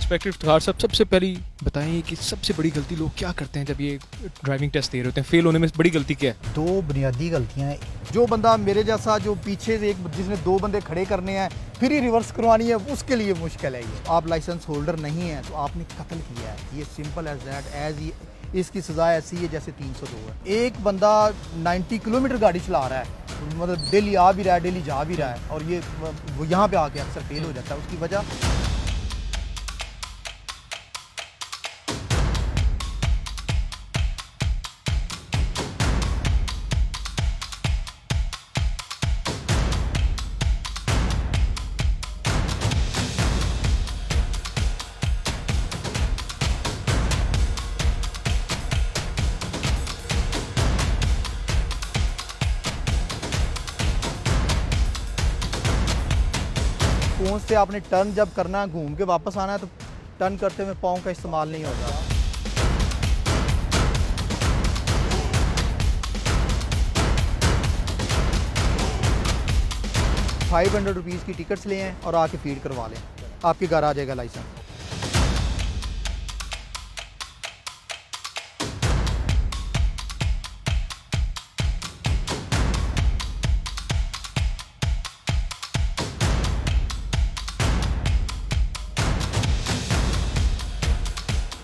Inspector Iftikhar साहब, सबसे पहले बताएं कि सबसे बड़ी गलती लोग क्या करते हैं जब ये ड्राइविंग टेस्ट दे रहे होते हैं? फेल होने में बड़ी गलती क्या है? दो बुनियादी गलतियां हैं। जो बंदा मेरे जैसा जो पीछे से एक जिसने दो बंदे खड़े करने हैं फिर ही रिवर्स करवानी है, उसके लिए मुश्किल है ये। आप लाइसेंस होल्डर नहीं है तो आपने कत्ल किया है, ये सिंपल एज दैट। एज इसकी सज़ा ऐसी है जैसे 302 है। एक बंदा 90 किलोमीटर गाड़ी चला रहा है, मतलब डेली आ भी रहा है, डेली जा भी रहा है, और ये वो यहाँ पे आके अक्सर फेल हो जाता है। उसकी वजह कौन से आपने टर्न जब करना है, घूम के वापस आना है, तो टर्न करते हुए पाँव का इस्तेमाल नहीं होगा। ₹500 की टिकट्स ले आएँ और आके फीड करवा लें, आपके घर आ जाएगा लाइसेंस।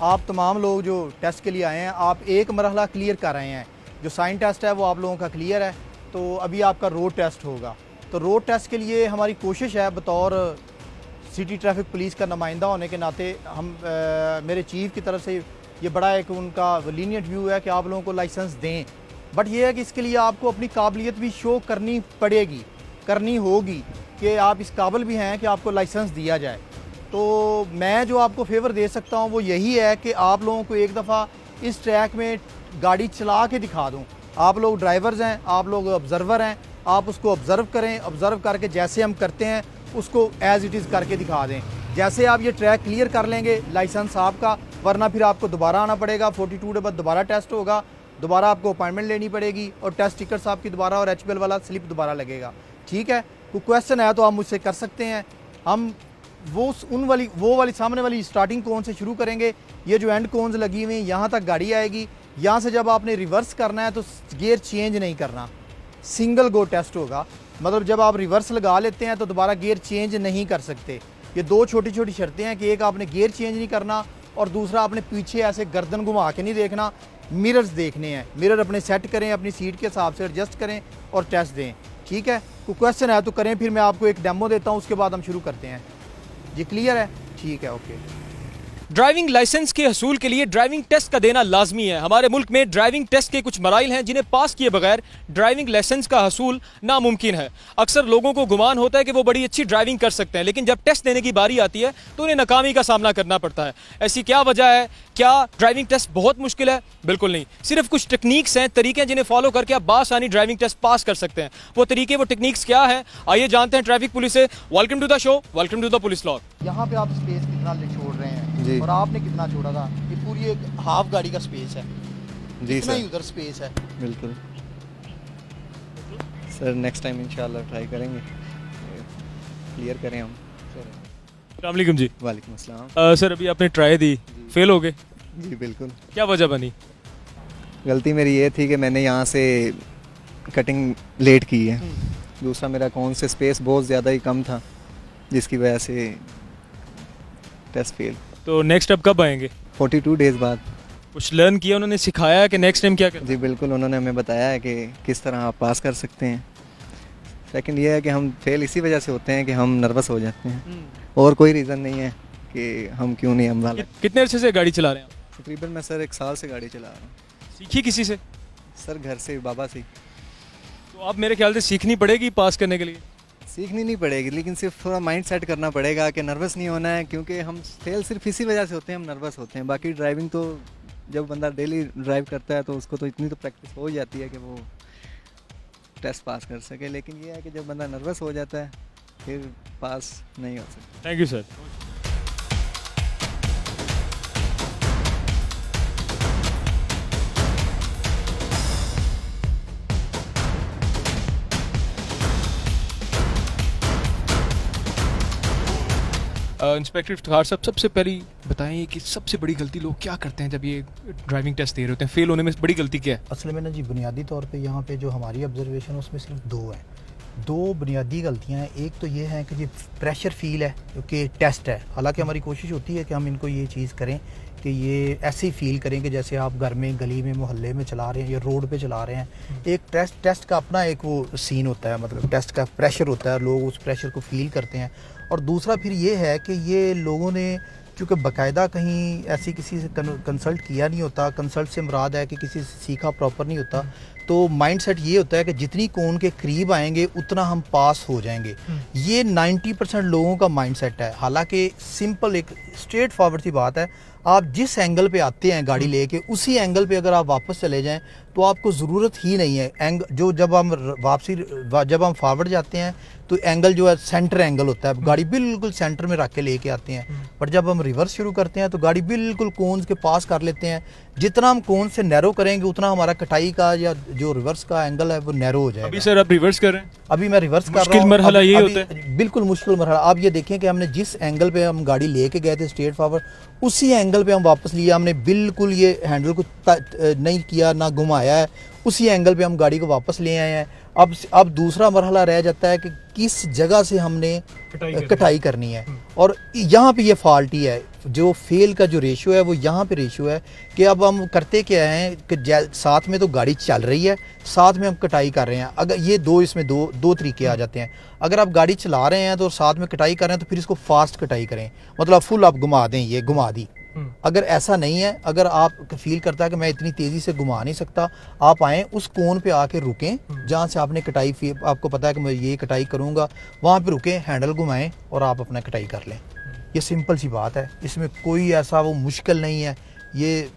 आप तमाम लोग जो टेस्ट के लिए आए हैं, आप एक मरहला क्लियर कर रहे हैं। जो साइन टेस्ट है वो आप लोगों का क्लियर है, तो अभी आपका रोड टेस्ट होगा। तो रोड टेस्ट के लिए हमारी कोशिश है, बतौर सिटी ट्रैफिक पुलिस का नुमाइंदा होने के नाते हम मेरे चीफ की तरफ से ये बड़ा एक उनका लीनियंट व्यू है कि आप लोगों को लाइसेंस दें। बट ये है कि इसके लिए आपको अपनी काबिलियत भी शो करनी पड़ेगी, करनी होगी कि आप इस काबिल भी हैं कि आपको लाइसेंस दिया जाए। तो मैं जो आपको फेवर दे सकता हूँ वो यही है कि आप लोगों को एक दफ़ा इस ट्रैक में गाड़ी चला के दिखा दूँ। आप लोग ड्राइवर्स हैं, आप लोग ऑब्ज़र्वर हैं, आप उसको ऑब्ज़र्व करें। ऑब्ज़र्व करके जैसे हम करते हैं उसको एज़ इट इज़ करके दिखा दें। जैसे आप ये ट्रैक क्लियर कर लेंगे, लाइसेंस आपका, वरना फिर आपको दोबारा आना पड़ेगा। 42 डे बाद दोबारा टेस्ट होगा, दोबारा आपको अपॉइंटमेंट लेनी पड़ेगी और टेस्ट टिकट्स आपकी दोबारा और HPL वाला स्लिप दोबारा लगेगा। ठीक है, कोई क्वेश्चन है तो आप मुझसे कर सकते हैं। हम वो वाली सामने वाली स्टार्टिंग कोन से शुरू करेंगे। ये जो एंड कोन्स लगी हुई हैं यहाँ तक गाड़ी आएगी। यहाँ से जब आपने रिवर्स करना है तो गियर चेंज नहीं करना, सिंगल गो टेस्ट होगा। मतलब जब आप रिवर्स लगा लेते हैं तो दोबारा गियर चेंज नहीं कर सकते। ये दो छोटी छोटी शर्तें हैं कि एक आपने गियर चेंज नहीं करना और दूसरा आपने पीछे ऐसे गर्दन घुमा के नहीं देखना, मिरर्स देखने हैं। मिरर अपने सेट करें, अपनी सीट के हिसाब से एडजस्ट करें और टेस्ट दें। ठीक है, कोई क्वेश्चन है तो करें, फिर मैं आपको एक डेमो देता हूँ, उसके बाद हम शुरू करते हैं। ये क्लियर है? ठीक है, ओके। ड्राइविंग लाइसेंस के हसूल के लिए ड्राइविंग टेस्ट का देना लाजमी है। हमारे मुल्क में ड्राइविंग टेस्ट के कुछ मराइल हैं जिन्हें पास किए बगैर ड्राइविंग लाइसेंस का हसूल नामुमकिन है। अक्सर लोगों को गुमान होता है कि वो बड़ी अच्छी ड्राइविंग कर सकते हैं, लेकिन जब टेस्ट देने की बारी आती है तो उन्हें नाकामी का सामना करना पड़ता है। ऐसी क्या वजह है? क्या ड्राइविंग टेस्ट बहुत मुश्किल है? बिल्कुल नहीं। सिर्फ कुछ टेक्निक्स हैं, तरीके हैं जिन्हें फॉलो करके आप बासानी ड्राइविंग टेस्ट पास कर सकते हैं। वो तरीके, वो टेक्निक्स क्या है, आइए जानते हैं ट्रैफिक पुलिस से। Welcome to the show, welcome to the police log. यहाँ पे आप स्पेस कितना छोड़ रहे हैं जी, और आपने कितना छोड़ा था? ये पूरी एक हाफ गाड़ी का स्पेस है जी इतना ही सर, उधर स्पेस है। बिल्कुल सर। नेक्स्ट टाइम इंशाल्लाह ट्राई करेंगे, क्लियर करें हम। अस्सलाम वालेकुम जी। वालेकुम अस्सलाम। सर अभी आपने ट्राई दी, फेल हो गए, जी बिल्कुल। क्या वजह बनी? गलती मेरी ये थी कि मैंने यहाँ से कटिंग लेट की है। दूसरा मेरा कौन से स्पेस बहुत ज़्यादा ही कम था, जिसकी वजह से टेस्ट फेल। तो नेक्स्ट अब कब आएंगे? 42 डेज़ बाद। कुछ लर्न किया, उन्होंने सिखाया कि नेक्स्ट टाइम क्या करना? जी बिल्कुल, उन्होंने हमें बताया है कि किस तरह आप पास कर सकते हैं। सेकंड ये है कि हम फेल इसी वजह से होते हैं कि हम नर्वस हो जाते हैं, और कोई रीज़न नहीं है कि हम क्यों नहीं हम वाला। कितने अरसे से गाड़ी चला रहे हैं आप? तकरीबन मैं सर 1 साल से गाड़ी चला रहा हूँ। सीखी किसी से? सर घर से, बाबा से। तो अब मेरे ख्याल से सीखनी पड़ेगी पास करने के लिए। सीखनी नहीं पड़ेगी, लेकिन सिर्फ थोड़ा माइंड सेट करना पड़ेगा कि नर्वस नहीं होना है, क्योंकि हम फेल सिर्फ इसी वजह से होते हैं, हम नर्वस होते हैं। बाकी ड्राइविंग तो जब बंदा डेली ड्राइव करता है तो उसको तो इतनी तो प्रैक्टिस हो जाती है कि वो टेस्ट पास कर सके। लेकिन ये है कि जब बंदा नर्वस हो जाता है फिर पास नहीं हो सकता। Thank you sir. Inspector Iftikhar साहब, सबसे पहले बताएं कि सबसे बड़ी गलती लोग क्या करते हैं जब ये ड्राइविंग टेस्ट दे रहे होते हैं? फेल होने में बड़ी गलती क्या है? असल में ना जी, बुनियादी तौर पे यहाँ पे जो हमारी ऑब्जर्वेशन है उसमें सिर्फ दो हैं। दो बुनियादी गलतियाँ हैं। एक तो ये है कि ये प्रेशर फील है क्योंकि टेस्ट है। हालांकि हमारी कोशिश होती है कि हम इनको ये चीज़ करें कि ये ऐसे ही फील करें कि जैसे आप घर में, गली में, मोहल्ले में चला रहे हैं या रोड पे चला रहे हैं। एक टेस्ट का अपना एक वो सीन होता है, मतलब टेस्ट का प्रेशर होता है, लोग उस प्रेशर को फील करते हैं। और दूसरा फिर ये है कि ये लोगों ने क्योंकि बाकायदा कहीं ऐसी किसी से कंसल्ट किया नहीं होता, कंसल्ट से मुराद है कि किसी से सीखा प्रॉपर नहीं होता, तो माइंडसेट ये होता है कि जितनी कोन के करीब आएंगे उतना हम पास हो जाएंगे। ये 90% लोगों का माइंडसेट है। हालांकि सिंपल एक स्ट्रेट फॉरवर्ड सी बात है, आप जिस एंगल पे आते हैं गाड़ी लेके उसी एंगल पे अगर आप वापस चले जाएं तो आपको ज़रूरत ही नहीं है जब हम फॉरवर्ड जाते हैं तो एंगल जो है सेंटर एंगल होता है, गाड़ी बिल्कुल सेंटर में रख के लेके आते हैं। पर जब हम रिवर्स शुरू करते हैं तो गाड़ी बिल्कुल कोन्स के पास कर लेते हैं। जितना हम कोन से नैरो करेंगे उतना हमारा कटाई का या जो रिवर्स का एंगल है वो नैरो हो जाएगा। अभी सर आप रिवर्स कर रहे हैं? अभी मैं रिवर्स कर रहा हूँ। मुश्किल मरहला ये होता है? बिल्कुल मुश्किल मरहला। आप ये देखें कि हमने जिस एंगल पे हम गाड़ी लेके गए थे स्ट्रेट फॉरवर्ड, उसी एंगल पे हम वापस लिया। हमने बिल्कुल ये हैंडल को नहीं किया, ना घुमाया है, उसी एंगल पे हम गाड़ी को वापस ले आए हैं। अब दूसरा मरहला रह जाता है कि किस जगह से हमने कटाई करनी है। और यहाँ पे ये फॉल्टी है। जो फेल का जो रेशियो है वो यहाँ पे रेशियो है कि अब हम करते क्या हैं कि साथ में तो गाड़ी चल रही है, साथ में हम कटाई कर रहे हैं। अगर ये इसमें दो तरीके आ जाते हैं। अगर आप गाड़ी चला रहे हैं तो साथ में कटाई कर रहे हैं तो फिर इसको फास्ट कटाई करें, मतलब फुल आप घुमा दें, ये घुमा दी। अगर ऐसा नहीं है, अगर आप फील करता है कि मैं इतनी तेज़ी से घुमा नहीं सकता, आप आएँ उस कोन पे आके रुकें जहाँ से आपने कटाई, आपको पता है कि मैं ये कटाई करूँगा, वहाँ पे रुकें, हैंडल घुमाएं और आप अपना कटाई कर लें। ये सिंपल सी बात है, इसमें कोई ऐसा वो मुश्किल नहीं है। ये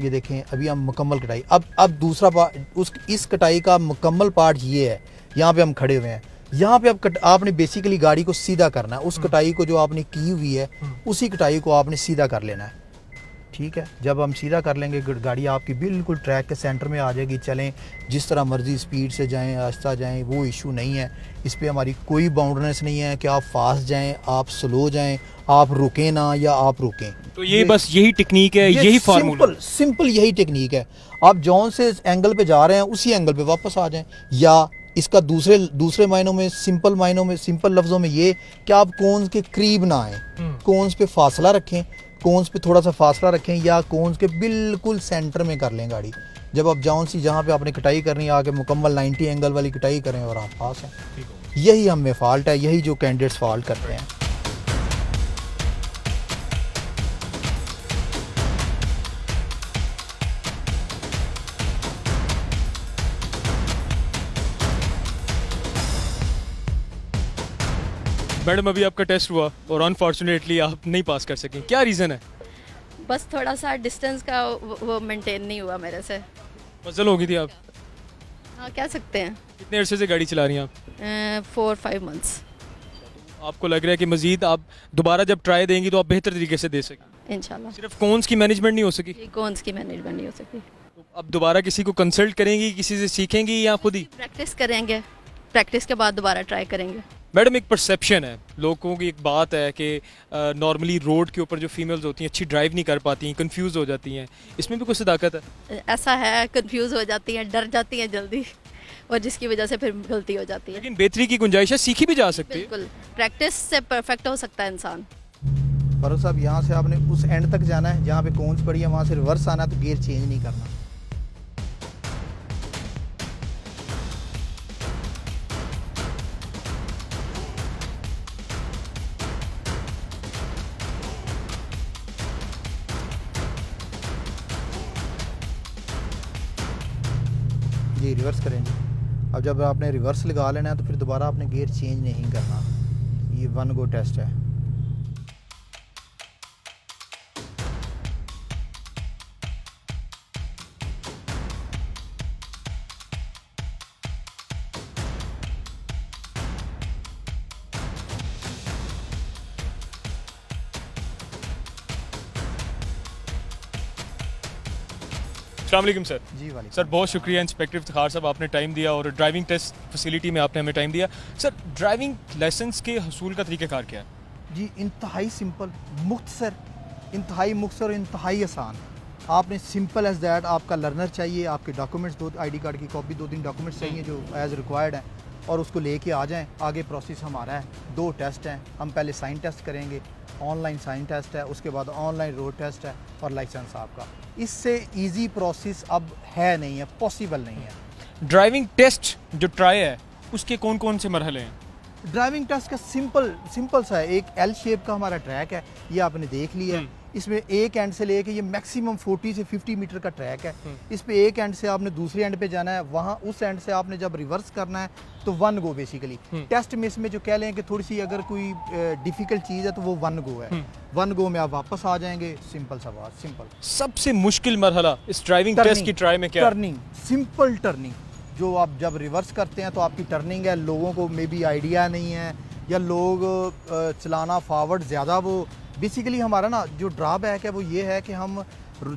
देखें, अभी हम मुकम्मल कटाई, अब दूसरा पार्ट, इस कटाई का मुकम्मल पार्ट ये है। यहाँ पे हम खड़े हुए हैं, यहाँ पे आपने बेसिकली गाड़ी को सीधा करना है। उस कटाई को जो आपने की हुई है उसी कटाई को आपने सीधा कर लेना है। ठीक है, जब हम सीधा कर लेंगे गाड़ी आपकी बिल्कुल ट्रैक के सेंटर में आ जाएगी। चलें जिस तरह मर्जी, स्पीड से जाएं, आहिस्ता जाएं, वो इशू नहीं है। इस पर हमारी कोई बाउंड्रीनेस नहीं है कि आप फास्ट जाएं, आप स्लो जाएं, आप रुकें ना या आप रुकें। तो ये बस यही टेक्निक है, यही फार्मूला, सिंपल यही टेक्निक है। आप जौन से एंगल पे जा रहे हैं उसी एंगल पे वापस आ जाएं। या इसका दूसरे मायनों में, सिंपल लफ्ज़ों में ये कि आप कोन्स के करीब ना आए, कोन्स पे फासला रखें, कोन्स पे थोड़ा सा फासला रखें या कोन्स के बिल्कुल सेंटर में कर लें गाड़ी। जब आप जहाँ पे आपने कटाई करनी है आके मुकम्मल 90 एंगल वाली कटाई करें और आप पास हैं। यही हम में फॉल्ट है, यही जो कैंडिडेट्स फॉल्ट करते हैं। मैडम अभी आपका टेस्ट हुआ और अनफॉर्चुनेटली आप नहीं पास कर सकें, क्या रीज़न है? बस थोड़ा सा डिस्टेंस का वो मेंटेन नहीं हुआ मेरे से। मजल हो गई थी आप? हाँ, कह सकते हैं। कितने अरसे से गाड़ी चला रही हैं आप? 4-5 मंथ्स। आपको लग रहा है कि मजीद आप दोबारा जब ट्राई देंगी तो आप बेहतर तरीके से दे सकें इंशाल्लाह? सिर्फ कोन्स की मैनेजमेंट नहीं हो सकी? कोन्स की मैनेजमेंट नहीं हो सकी। तो अब दोबारा किसी को कंसल्ट करेंगी, किसी से सीखेंगी या खुद ही? प्रैक्टिस करेंगे, प्रैक्टिस के बाद दोबारा ट्राई करेंगे। मैडम एक परसेप्शन है, लोगों की एक बात है कि नॉर्मली रोड के ऊपर जो फीमेल्स होती हैं अच्छी ड्राइव नहीं कर पाती, कंफ्यूज हो जाती हैं, इसमें भी कुछ सदाकत है? ऐसा है, कंफ्यूज हो जाती हैं, डर जाती हैं जल्दी, और जिसकी वजह से फिर गलती हो जाती है। लेकिन बेहतरी की गुंजाइश है, सीखी भी जा सकती है। बिल्कुल, प्रैक्टिस से परफेक्ट हो सकता है इंसान। फारूक साहब, यहाँ से आपने उस एंड तक जाना है जहाँ पे कोन्स पड़ी है, वहाँ से रिवर्स आना है तो गियर चेंज नहीं करना। जी रिवर्स करेंगे। अब जब आपने रिवर्स लगा लेना है तो फिर दोबारा आपने गियर चेंज नहीं करना। ये 1 गो टेस्ट है। अस्सलाम वालेकुम सर। जी वालेकुम सर बहुत शुक्रिया इंस्पेक्टर इफ्तिखार साहब, आपने टाइम दिया और ड्राइविंग टेस्ट फैसिलिटी में आपने हमें टाइम दिया। सर ड्राइविंग लाइसेंस के हसूल का तरीक़ाकार क्या है? जी इंतहाई सिंपल, मुख्तसर, इंतहाई मुख्तसर और इंतहाई आसान। आपने सिंपल एज दैट, आपका लर्नर चाहिए, आपके डॉक्यूमेंट्स, 2 ID कार्ड की कॉपी, 2-3 डॉक्यूमेंट्स चाहिए जो एज रिक्वायर्ड हैं, और उसको लेके आ जाएं। आगे प्रोसेस हमारा है, 2 टेस्ट हैं। हम पहले साइन टेस्ट करेंगे, ऑनलाइन साइन टेस्ट है, उसके बाद ऑनलाइन रोड टेस्ट है और लाइसेंस आपका। इससे इजी प्रोसेस अब है नहीं है, पॉसिबल नहीं है। ड्राइविंग टेस्ट जो ट्राई है उसके कौन कौन से मरहले हैं? ड्राइविंग टेस्ट का सिंपल सा है, एक L शेप का हमारा ट्रैक है, ये आपने देख लिया है। इसमें एक एंड से लेके ये मैक्सिमम 40 से 50 मीटर का ट्रैक है। इस पे एक एंड से आपने दूसरे एंड पे जाना है, वहाँ उस एंड से आपने जब रिवर्स करना है तो 1 गो बेसिकली। टेस्ट में इसमें जो कह लें कि थोड़ी सी अगर कोई डिफिकल्ट चीज़ है तो वो 1 गो है। 1 गो में आप वापस आ जाएंगे। सिंपल सा बात, सिंपल। सबसे मुश्किल मरहला इस ड्राइविंग टेस्ट की ट्राई में क्या है? Turning, simple turning. जो आप जब रिवर्स करते हैं तो आपकी टर्निंग है, लोगों को मे बी आइडिया नहीं है, या लोग चलाना फॉरवर्ड ज़्यादा, वो बेसिकली हमारा ना जो ड्रॉबैक है वो ये है कि हम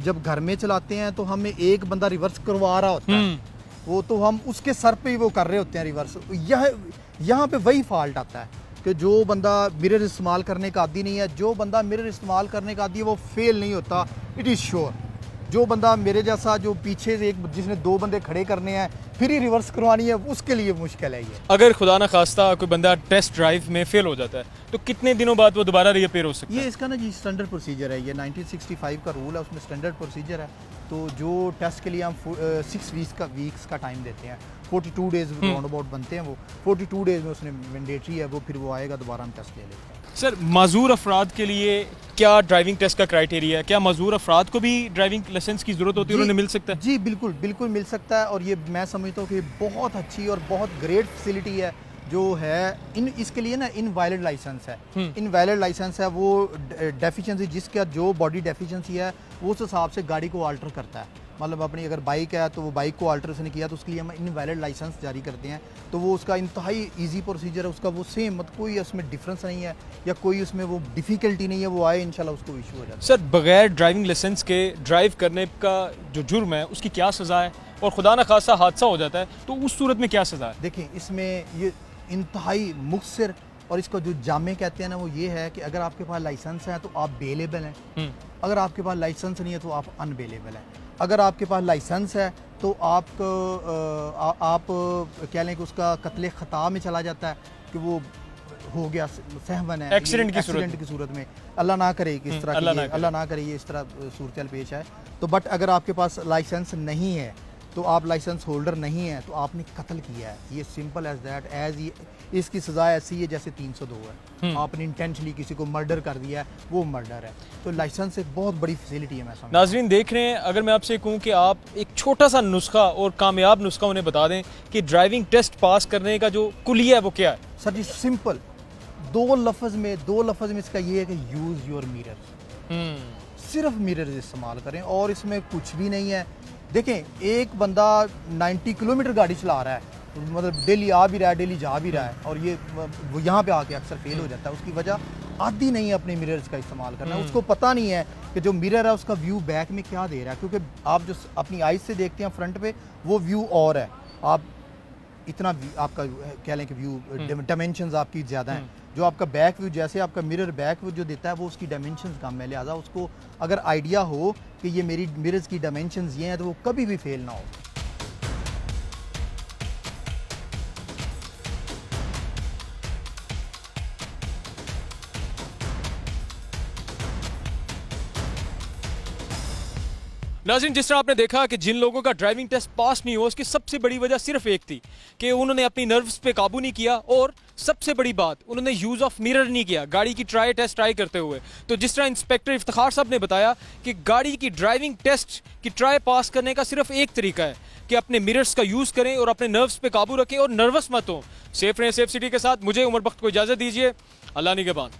जब घर में चलाते हैं तो हमें एक बंदा रिवर्स करवा रहा होता है, वो तो हम उसके सर पे ही वो कर रहे होते हैं रिवर्स। यहाँ पे वही फॉल्ट आता है कि जो बंदा मिरर इस्तेमाल करने का आदी नहीं है, जो बंदा मिरर इस्तेमाल करने का आदी है वो फेल नहीं होता, इट इज़ श्योर। जो बंदा मेरे जैसा जो पीछे से एक जिसने 2 बंदे खड़े करने हैं फिर ही रिवर्स करवानी है, उसके लिए मुश्किल है ये। अगर खुदा ना खास्ता कोई बंदा टेस्ट ड्राइव में फेल हो जाता है तो कितने दिनों बाद वो दोबारा रीअपीयर हो सकता है? ये इसका ना जी स्टैंडर्ड प्रोसीजर है, ये 1965 का रूल है, उसमें स्टैंडर्ड प्रोसीजर है। तो जो टेस्ट के लिए हम 6 वीक्स का टाइम देते हैं, 42 डेज राउंड अबाउट बनते हैं वो, 42 डेज में उसने मैंडेटरी है वो, फिर वो आएगा दोबारा हम टेस्ट ले लेते हैं। सर, माजूर अफराद के लिए क्या ड्राइविंग टेस्ट का क्राइटेरिया है? क्या माजूर अफराद को भी ड्राइविंग लाइसेंस की ज़रूरत होती है, उन्हें मिल सकता है? जी बिल्कुल बिल्कुल मिल सकता है, और ये मैं समझता हूँ कि बहुत अच्छी और बहुत ग्रेट फैसिलिटी है जो है। इसके लिए ना इनवैलिड लाइसेंस है, इनवैलिड लाइसेंस है, वो डेफिशिएंसी जिसका जो बॉडी डेफिशिएंसी है वो उस हिसाब से गाड़ी को अल्टर करता है। मतलब अपनी अगर बाइक है तो वो बाइक को अल्टर उसने किया तो उसके लिए हम इनवैलिड लाइसेंस जारी करते हैं। तो वो उसका इंतहाई इजी प्रोसीजर है उसका, वो सेम, मतलब कोई उसमें डिफरेंस नहीं है या कोई उसमें वो डिफ़िकल्टी नहीं है, वो आए इंशाल्लाह उसको इशू हो जाता है। सर, बगैर ड्राइविंग लाइसेंस के ड्राइव करने का जो जुर्म है उसकी क्या सज़ा है, और खुदा न खासा हादसा हो जाता है तो उस सूरत में क्या सज़ा है? देखिए, इसमें ये इंतहाई मुख्तसर और इसको जो जामे कहते हैं ना, वो ये है कि अगर आपके पास लाइसेंस है तो आप बेलेबल हैं, अगर आपके पास लाइसेंस नहीं है तो आप अनबेलेबल हैं। अगर आपके पास लाइसेंस है तो आप कह लें कि उसका कत्ले ख़ता में चला जाता है कि वो हो गया, सहवन है, एक्सीडेंट की सूरत में। अल्लाह ना करे कि इस तरह अल्लाह ना करे ये इस तरह सूरत पेश आए। तो बट अगर आपके पास लाइसेंस नहीं है तो आप लाइसेंस होल्डर नहीं है तो आपने कत्ल किया है, ये सिंपल एज दैट। ये इसकी सज़ा ऐसी है जैसे 302 है, आपने इंटेंशनली किसी को मर्डर कर दिया है, वो मर्डर है। तो लाइसेंस एक बहुत बड़ी फैसिलिटी है। मैं समझ नाज़रीन देख रहे हैं, अगर मैं आपसे कहूँ कि आप एक छोटा सा नुस्खा और कामयाब नुस्खा उन्हें बता दें कि ड्राइविंग टेस्ट पास करने का जो कुलिया है वो क्या है? सर जी सिंपल, 2 लफ्ज़ में इसका ये है कि यूज़ योर मिरर। सिर्फ मिरर इस्तेमाल करें और इसमें कुछ भी नहीं है। देखें, एक बंदा 90 किलोमीटर गाड़ी चला रहा है, मतलब डेली आ भी रहा है, डेली जा भी रहा है, और ये वो यहाँ पे आके अक्सर फेल हो जाता है। उसकी वजह आती नहीं है अपने मिरर्स का इस्तेमाल करना। उसको पता नहीं है कि जो मिरर है उसका व्यू बैक में क्या दे रहा है, क्योंकि आप जो अपनी आइज से देखते हैं फ्रंट पे वो व्यू और है, आप इतना आपका कह लें कि व्यू डायमेंशंस आपकी ज़्यादा हैं। जो आपका बैक व्यू, जैसे आपका मिरर बैक व्यू जो देता है वो उसकी डायमेंशंस कम है, लिहाजा उसको अगर आइडिया हो कि ये मेरी मिरर्स की डायमेंशंस ये हैं तो वो कभी भी फेल ना हो। नाज़रीन, जिस तरह आपने देखा कि जिन लोगों का ड्राइविंग टेस्ट पास नहीं हुआ उसकी सबसे बड़ी वजह सिर्फ एक थी कि उन्होंने अपनी नर्व्स पे काबू नहीं किया, और सबसे बड़ी बात उन्होंने यूज़ ऑफ मिरर नहीं किया गाड़ी की टेस्ट ट्राई करते हुए। तो जिस तरह इंस्पेक्टर इफ्तिखार साहब ने बताया कि गाड़ी की ड्राइविंग टेस्ट की ट्राई पास करने का सिर्फ एक तरीका है कि अपने मिरर्स का यूज़ करें और अपने नर्व्स पे काबू रखें और नर्वस मत हो। सेफ रहें, सेफ सिटी के साथ। मुझे उमर बख्त को इजाज़त दीजिए। अल्लाह निगहबान।